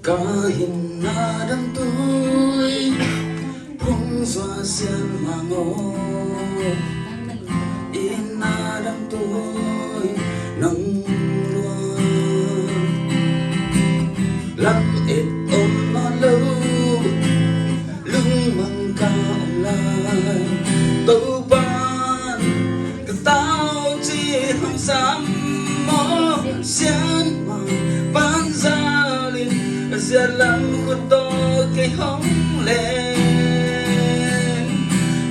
Kahit nadamtoy Pungsa siyang mango Inadamtoy ng luwan Lắm ít ôm nó lâu Lưng măng cao lại Tâu ban Cái tao chỉ không dám mơ Xiên mà bán ra Giờ lắm của tôi cái hóng lên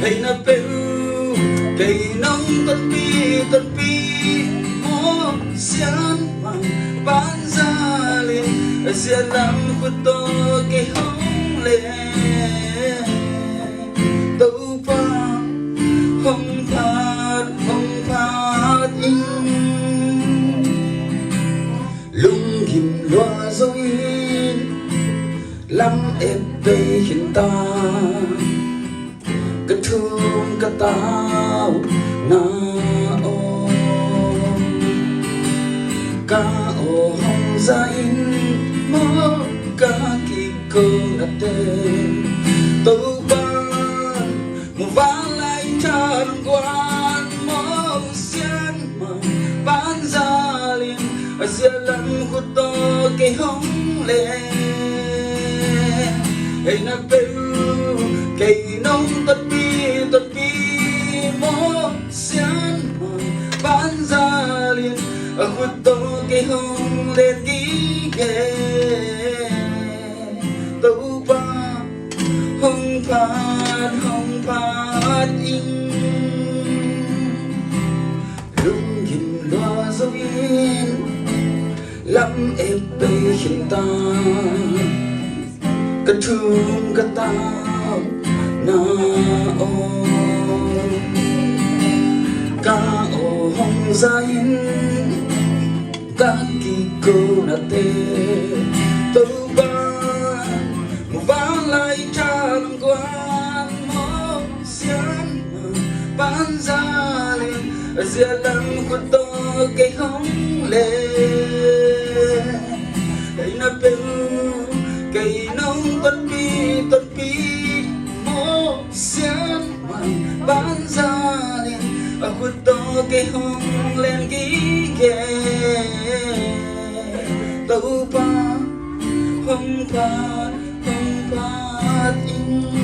Hay na bêu Cây nông tuần pi Mô xiên mà bán ra lên Giờ lắm của tôi cái hóng lên Tâu ba Hông phát in Lung kim loa dấu in Lắm em đây hiện ta Cái thương cái tao na ô Ca ô hông ra in mơ Ca kỳ cơ đặt tên Tâu ban Một vã lại tràn quan Mơ xiên mà bán ra liền Giờ lắm của tôi cái hóng lên Hay na bêu Cây nông tuần pi Mô xiên mà bán ra liền Của tôi cái hóng lên ký ghê Tâu ba Hông phát in Lung nhìn loa dấu in Lắm em đây hiện ta Cái thương cái tao na ô Ca ô hông ra in Ca kỳ cô na tê Tâu ba Một vã lại tràn quan Mô xiên mà bán ra liền Giờ lắm của tôi cái hóng lên Cây na bêu Cây nông tuần pi Mô xiên mà bán ra liền Của tôi cái hóng lên ký ghê Tâu ba Hông phát in